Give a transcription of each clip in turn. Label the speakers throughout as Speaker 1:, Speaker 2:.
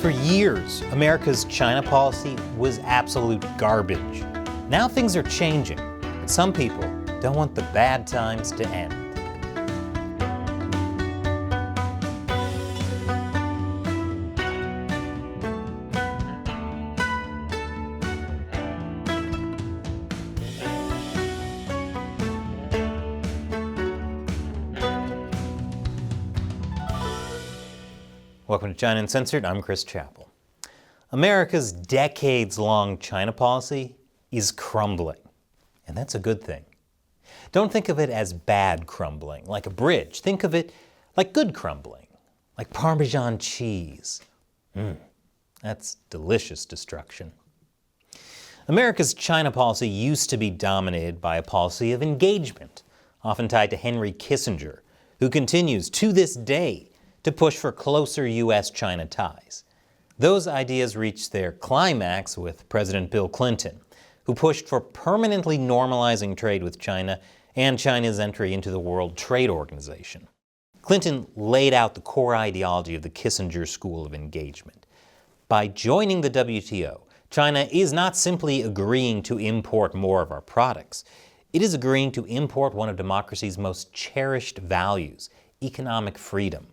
Speaker 1: For years, America's China policy was absolute garbage. Now things are changing, but some people don't want the bad times to end. Welcome to China Uncensored. I'm Chris Chappell. America's decades-long China policy is crumbling, and that's a good thing. Don't think of it as bad crumbling, like a bridge. Think of it like good crumbling, like Parmesan cheese. That's delicious destruction. America's China policy used to be dominated by a policy of engagement, often tied to Henry Kissinger, who continues to this day to push for closer U.S.-China ties. Those ideas reached their climax with President Bill Clinton, who pushed for permanently normalizing trade with China and China's entry into the World Trade Organization. Clinton laid out the core ideology of the Kissinger School of Engagement. By joining the WTO, China is not simply agreeing to import more of our products. It is agreeing to import one of democracy's most cherished values, economic freedom.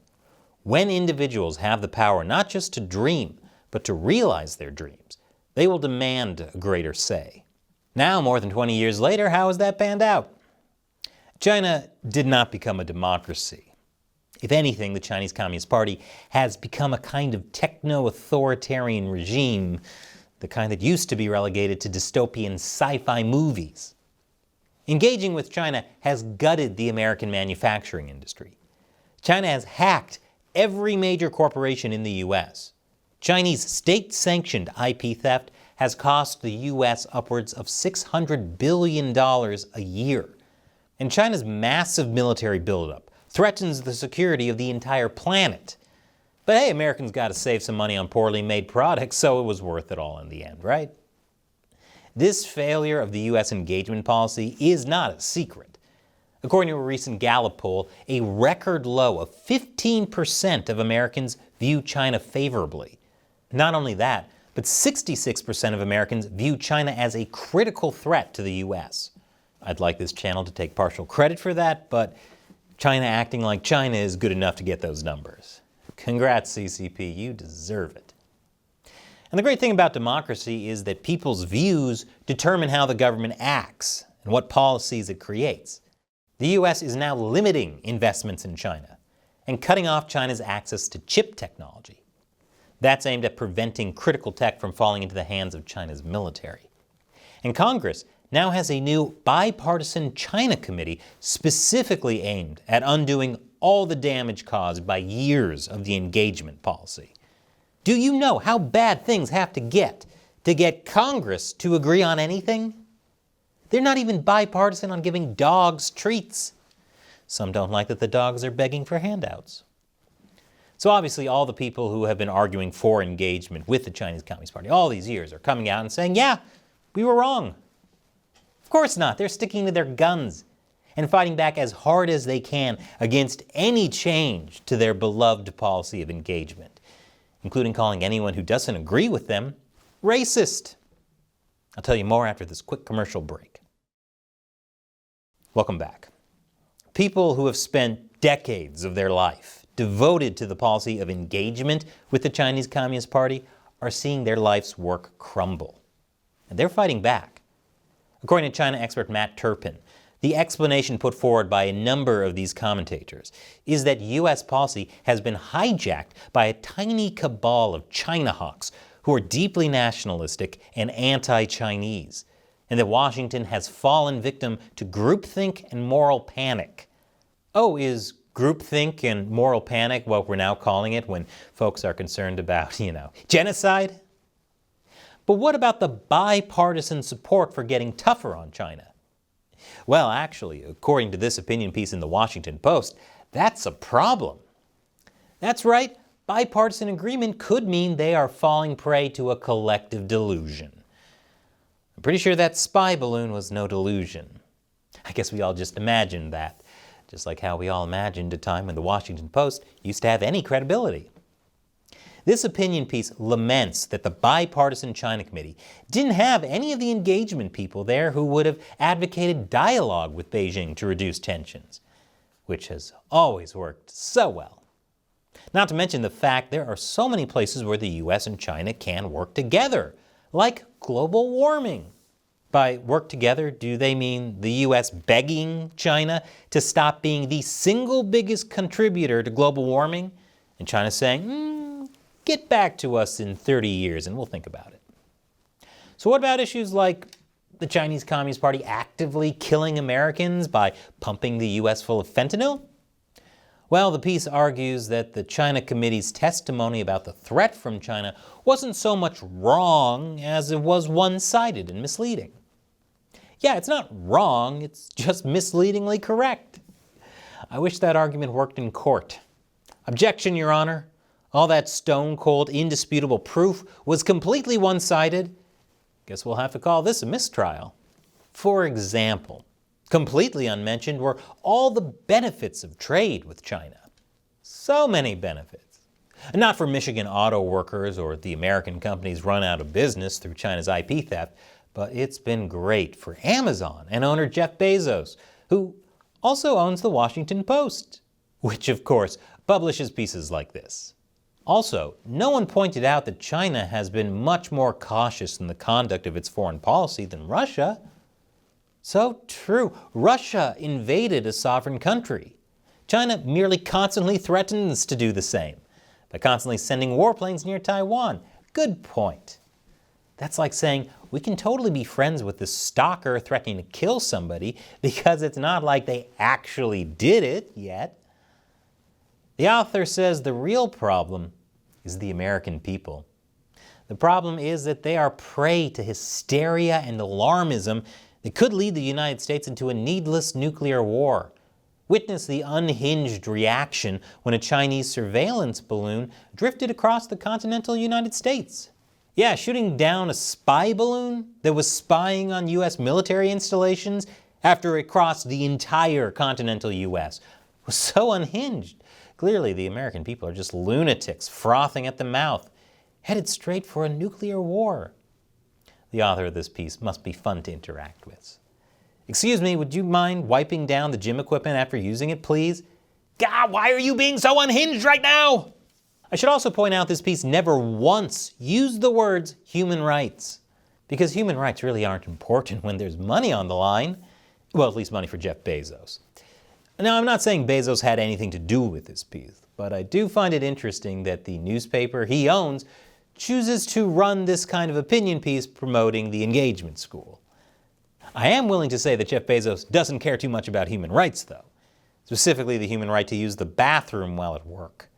Speaker 1: When individuals have the power not just to dream, but to realize their dreams, they will demand a greater say. Now, more than 20 years later, how has that panned out? China did not become a democracy. If anything, the Chinese Communist Party has become a kind of techno-authoritarian regime, the kind that used to be relegated to dystopian sci-fi movies. Engaging with China has gutted the American manufacturing industry. China has hacked every major corporation in the U.S. Chinese state-sanctioned IP theft has cost the U.S. upwards of $600 billion a year. And China's massive military buildup threatens the security of the entire planet. But hey, Americans got to save some money on poorly made products, so it was worth it all in the end, right? This failure of the U.S. engagement policy is not a secret. According to a recent Gallup poll, a record low of 15% of Americans view China favorably. Not only that, but 66% of Americans view China as a critical threat to the U.S. I'd like this channel to take partial credit for that, but China acting like China is good enough to get those numbers. Congrats, CCP, you deserve it. And the great thing about democracy is that people's views determine how the government acts and what policies it creates. The U.S. is now limiting investments in China and cutting off China's access to chip technology. That's aimed at preventing critical tech from falling into the hands of China's military. And Congress now has a new bipartisan China committee specifically aimed at undoing all the damage caused by years of the engagement policy. Do you know how bad things have to get Congress to agree on anything? They're not even bipartisan on giving dogs treats. Some don't like that the dogs are begging for handouts. So obviously all the people who have been arguing for engagement with the Chinese Communist Party all these years are coming out and saying, yeah, we were wrong. Of course not. They're sticking to their guns and fighting back as hard as they can against any change to their beloved policy of engagement, including calling anyone who doesn't agree with them racist. I'll tell you more after this quick commercial break. Welcome back. People who have spent decades of their life devoted to the policy of engagement with the Chinese Communist Party are seeing their life's work crumble. And they're fighting back. According to China expert Matt Turpin, the explanation put forward by a number of these commentators is that U.S. policy has been hijacked by a tiny cabal of China hawks who are deeply nationalistic and anti-Chinese, and that Washington has fallen victim to groupthink and moral panic. Oh, is groupthink and moral panic what we're now calling it when folks are concerned about, genocide? But what about the bipartisan support for getting tougher on China? Well, actually, according to this opinion piece in the Washington Post, that's a problem. That's right, bipartisan agreement could mean they are falling prey to a collective delusion. I'm pretty sure that spy balloon was no delusion. I guess we all just imagined that, just like how we all imagined a time when the Washington Post used to have any credibility. This opinion piece laments that the bipartisan China Committee didn't have any of the engagement people there who would have advocated dialogue with Beijing to reduce tensions, which has always worked so well. Not to mention the fact there are so many places where the US and China can work together, like global warming. By work together, do they mean the US begging China to stop being the single biggest contributor to global warming, and China saying, get back to us in 30 years and we'll think about it? So what about issues like the Chinese Communist Party actively killing Americans by pumping the US full of fentanyl? Well, the piece argues that the China Committee's testimony about the threat from China wasn't so much wrong as it was one-sided and misleading. Yeah, it's not wrong, it's just misleadingly correct. I wish that argument worked in court. Objection, Your Honor. All that stone-cold, indisputable proof was completely one-sided. Guess we'll have to call this a mistrial. For example, completely unmentioned were all the benefits of trade with China. So many benefits. Not for Michigan auto workers or the American companies run out of business through China's IP theft, but it's been great for Amazon and owner Jeff Bezos, who also owns the Washington Post, which of course publishes pieces like this. Also, no one pointed out that China has been much more cautious in the conduct of its foreign policy than Russia. So true, Russia invaded a sovereign country. China merely constantly threatens to do the same by constantly sending warplanes near Taiwan. Good point. That's like saying we can totally be friends with the stalker threatening to kill somebody because it's not like they actually did it yet. The author says the real problem is the American people. The problem is that they are prey to hysteria and alarmism that could lead the United States into a needless nuclear war. Witness the unhinged reaction when a Chinese surveillance balloon drifted across the continental United States. Yeah, shooting down a spy balloon that was spying on U.S. military installations after it crossed the entire continental U.S. was so unhinged. Clearly, the American people are just lunatics frothing at the mouth, headed straight for a nuclear war. The author of this piece must be fun to interact with. Excuse me, would you mind wiping down the gym equipment after using it, please? God, why are you being so unhinged right now? I should also point out this piece never once used the words human rights, because human rights really aren't important when there's money on the line. Well, at least money for Jeff Bezos. Now, I'm not saying Bezos had anything to do with this piece, but I do find it interesting that the newspaper he owns chooses to run this kind of opinion piece promoting the engagement school. I am willing to say that Jeff Bezos doesn't care too much about human rights, though, specifically the human right to use the bathroom while at work.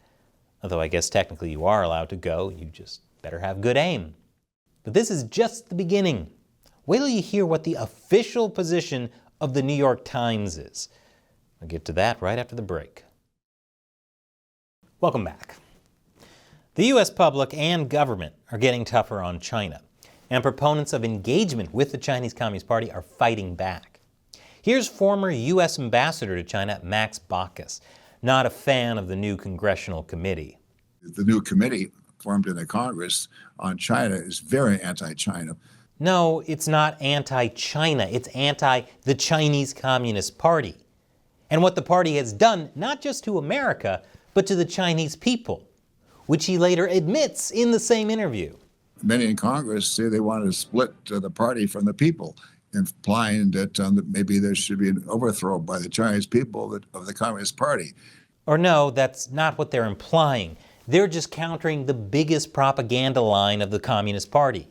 Speaker 1: Although I guess technically you are allowed to go, you just better have good aim. But this is just the beginning. Wait till you hear what the official position of the New York Times is. I'll get to that right after the break. Welcome back. The U.S. public and government are getting tougher on China, and proponents of engagement with the Chinese Communist Party are fighting back. Here's former U.S. Ambassador to China, Max Baucus, not a fan of the new congressional committee.
Speaker 2: The new committee formed in the Congress on China is very anti-China.
Speaker 1: No, it's not anti-China. It's anti the Chinese Communist Party. And what the party has done, not just to America, but to the Chinese people, which he later admits in the same interview.
Speaker 2: Many in Congress say they want to split the party from the people, implying that maybe there should be an overthrow by the Chinese people of the Communist Party.
Speaker 1: Or no, that's not what they're implying. They're just countering the biggest propaganda line of the Communist Party.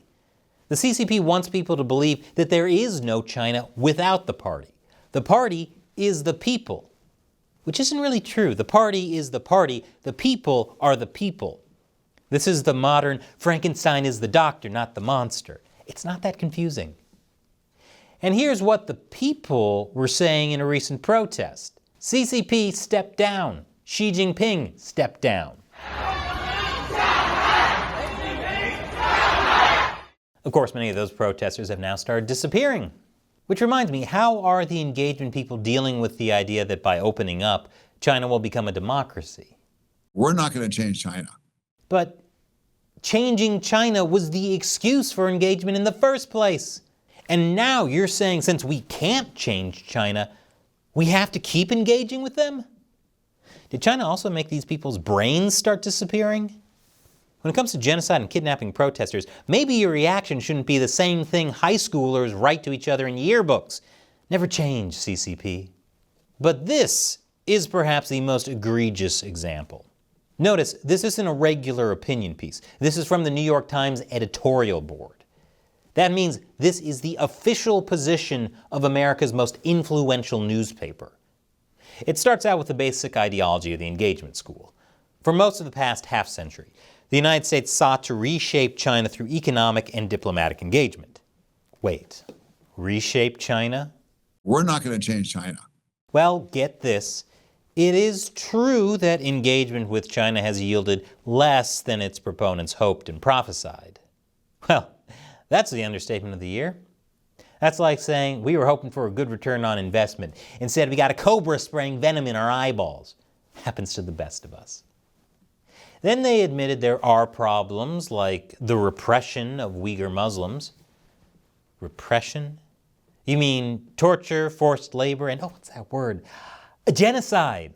Speaker 1: The CCP wants people to believe that there is no China without the party. The party is the people, which isn't really true. The party is the party. The people are the people. This is the modern Frankenstein is the doctor, not the monster. It's not that confusing. And here's what the people were saying in a recent protest. CCP stepped down. Xi Jinping stepped down. Of course, many of those protesters have now started disappearing. Which reminds me, how are the engagement people dealing with the idea that by opening up, China will become a democracy?
Speaker 2: We're not going to change China.
Speaker 1: But changing China was the excuse for engagement in the first place. And now you're saying since we can't change China, we have to keep engaging with them? Did China also make these people's brains start disappearing? When it comes to genocide and kidnapping protesters, maybe your reaction shouldn't be the same thing high schoolers write to each other in yearbooks. Never change, CCP. But this is perhaps the most egregious example. Notice, this isn't a regular opinion piece. This is from the New York Times editorial board. That means this is the official position of America's most influential newspaper. It starts out with the basic ideology of the engagement school. For most of the past half-century, the United States sought to reshape China through economic and diplomatic engagement. Wait, reshape China?
Speaker 2: We're not going to change China.
Speaker 1: Well, get this. It is true that engagement with China has yielded less than its proponents hoped and prophesied. Well, that's the understatement of the year. That's like saying we were hoping for a good return on investment. Instead, we got a cobra spraying venom in our eyeballs. Happens to the best of us. Then they admitted there are problems like the repression of Uyghur Muslims. Repression? You mean torture, forced labor, and what's that word? A genocide.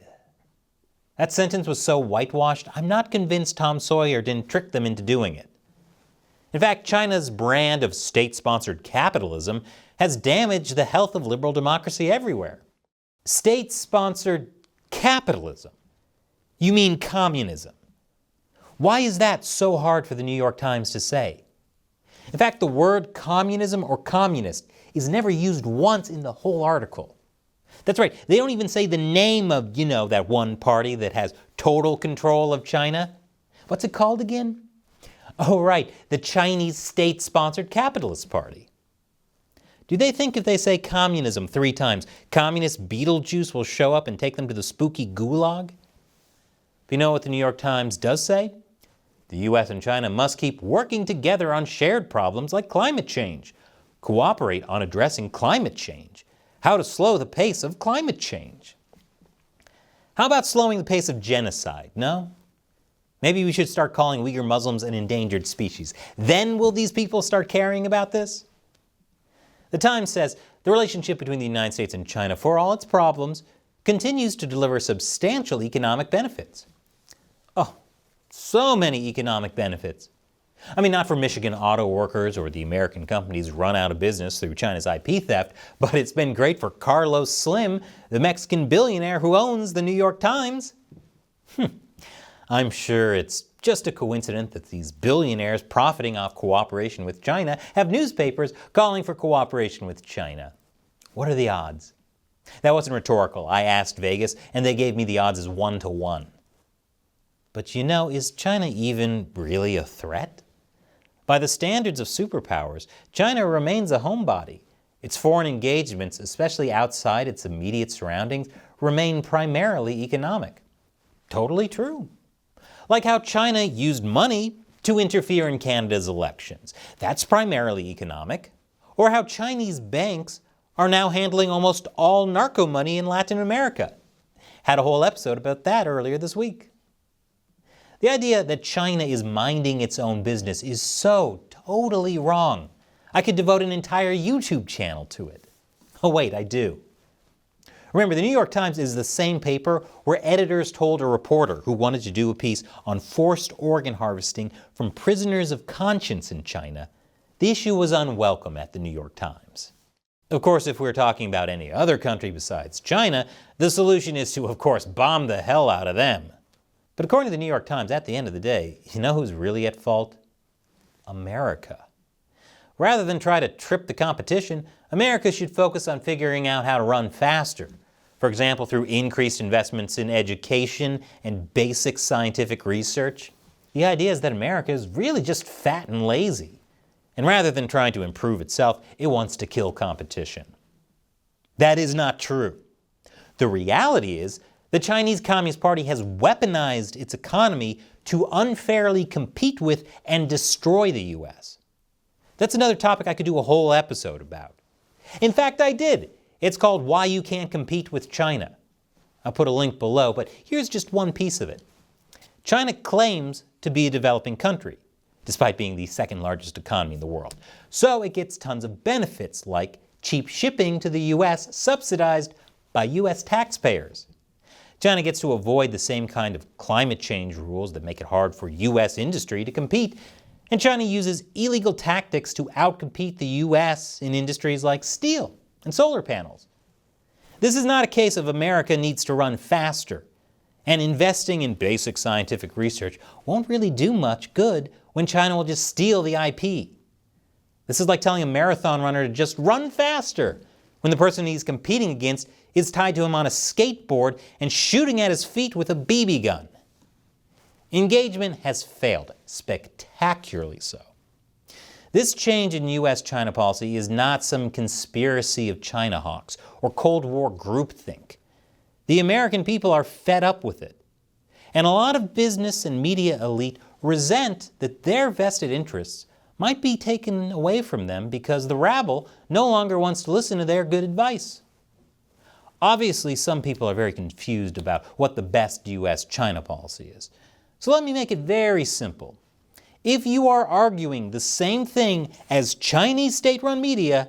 Speaker 1: That sentence was so whitewashed, I'm not convinced Tom Sawyer didn't trick them into doing it. In fact, China's brand of state-sponsored capitalism has damaged the health of liberal democracy everywhere. State-sponsored capitalism? You mean communism? Why is that so hard for the New York Times to say? In fact, the word communism or communist is never used once in the whole article. That's right, they don't even say the name of, that one party that has total control of China. What's it called again? Oh, right, the Chinese State-Sponsored Capitalist Party. Do they think if they say communism 3 times, communist Beetlejuice will show up and take them to the spooky gulag? But you know what the New York Times does say? The U.S. and China must keep working together on shared problems like climate change, cooperate on addressing climate change, how to slow the pace of climate change. How about slowing the pace of genocide, no? Maybe we should start calling Uyghur Muslims an endangered species. Then will these people start caring about this? The Times says the relationship between the United States and China, for all its problems, continues to deliver substantial economic benefits. Oh, so many economic benefits. I mean, not for Michigan auto workers or the American companies run out of business through China's IP theft, but it's been great for Carlos Slim, the Mexican billionaire who owns the New York Times. I'm sure it's just a coincidence that these billionaires profiting off cooperation with China have newspapers calling for cooperation with China. What are the odds? That wasn't rhetorical. I asked Vegas, and they gave me the odds as 1 to 1. But is China even really a threat? By the standards of superpowers, China remains a homebody. Its foreign engagements, especially outside its immediate surroundings, remain primarily economic. Totally true. Like how China used money to interfere in Canada's elections. That's primarily economic. Or how Chinese banks are now handling almost all narco money in Latin America. Had a whole episode about that earlier this week. The idea that China is minding its own business is so totally wrong. I could devote an entire YouTube channel to it. Oh wait, I do. Remember, the New York Times is the same paper where editors told a reporter who wanted to do a piece on forced organ harvesting from prisoners of conscience in China, the issue was unwelcome at the New York Times. Of course, if we're talking about any other country besides China, the solution is to, of course, bomb the hell out of them. But according to the New York Times, at the end of the day, you know who's really at fault? America. Rather than try to trip the competition, America should focus on figuring out how to run faster. For example, through increased investments in education and basic scientific research. The idea is that America is really just fat and lazy. And rather than trying to improve itself, it wants to kill competition. That is not true. The reality is, the Chinese Communist Party has weaponized its economy to unfairly compete with and destroy the U.S. That's another topic I could do a whole episode about. In fact, I did. It's called Why You Can't Compete with China. I'll put a link below, but here's just one piece of it. China claims to be a developing country. despite being the second largest economy in the world. So it gets tons of benefits like cheap shipping to the US subsidized by US taxpayers. China gets to avoid the same kind of climate change rules that make it hard for US industry to compete, and China uses illegal tactics to outcompete the US in industries like steel and solar panels. This is not a case of America needs to run faster, and investing in basic scientific research won't really do much good when China will just steal the IP. This is like telling a marathon runner to just run faster when the person he's competing against is tied to him on a skateboard and shooting at his feet with a BB gun. Engagement has failed, spectacularly so. This change in U.S.-China policy is not some conspiracy of China hawks or Cold War groupthink. The American people are fed up with it. And a lot of business and media elite resent that their vested interests might be taken away from them because the rabble no longer wants to listen to their good advice. Obviously, some people are very confused about what the best U.S.-China policy is. So let me make it very simple. If you are arguing the same thing as Chinese state-run media,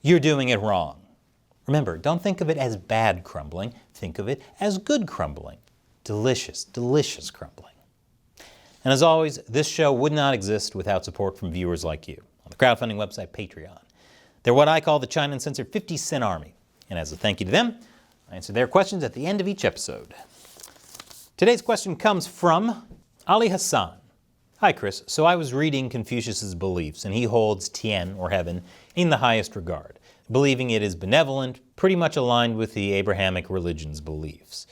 Speaker 1: you're doing it wrong. Remember, don't think of it as bad crumbling. Think of it as good crumbling. Delicious, delicious crumbling. And as always, this show would not exist without support from viewers like you on the crowdfunding website Patreon. They're what I call the China Uncensored 50-cent army. And as a thank you to them, I answer their questions at the end of each episode. Today's question comes from Ali Hassan. Hi, Chris. So I was reading Confucius's beliefs, and he holds Tian, or heaven, in the highest regard, believing it is benevolent, pretty much aligned with the Abrahamic religion's beliefs.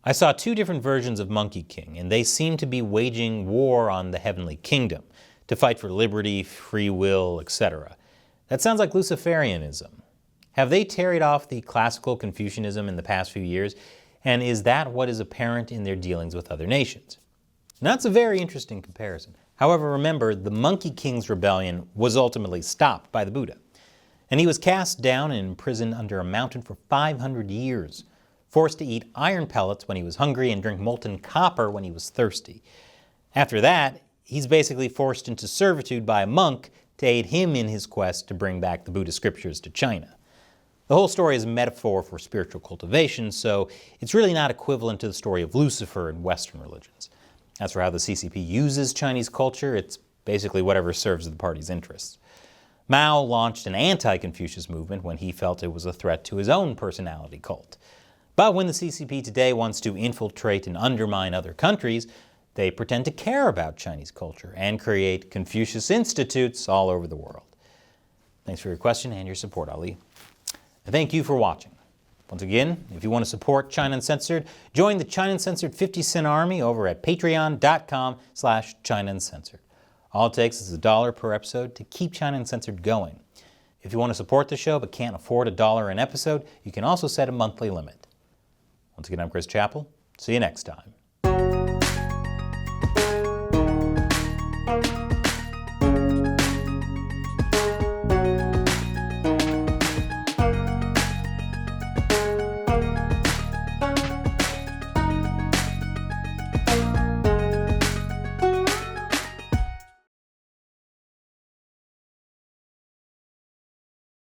Speaker 1: I saw two different versions of Monkey King, and they seem to be waging war on the heavenly kingdom to fight for liberty, free will, etc. That sounds like Luciferianism. Have they carried off the classical Confucianism in the past few years, and is that what is apparent in their dealings with other nations? Now, that's a very interesting comparison. However, remember, the Monkey King's rebellion was ultimately stopped by the Buddha, and he was cast down and imprisoned under a mountain for 500 years, forced to eat iron pellets when he was hungry and drink molten copper when he was thirsty. After that, he's basically forced into servitude by a monk to aid him in his quest to bring back the Buddhist scriptures to China. The whole story is a metaphor for spiritual cultivation, so it's really not equivalent to the story of Lucifer in Western religions. As for how the CCP uses Chinese culture, it's basically whatever serves the party's interests. Mao launched an anti-Confucius movement when he felt it was a threat to his own personality cult. But when the CCP today wants to infiltrate and undermine other countries, they pretend to care about Chinese culture and create Confucius institutes all over the world. Thanks for your question and your support, Ali. And thank you for watching. Once again, if you want to support China Uncensored, join the China Uncensored 50-cent army over at patreon.com/China Uncensored. All it takes is $1 per episode to keep China Uncensored going. If you want to support the show but can't afford $1 an episode, you can also set a monthly limit. Once again, I'm Chris Chappell. See you next time.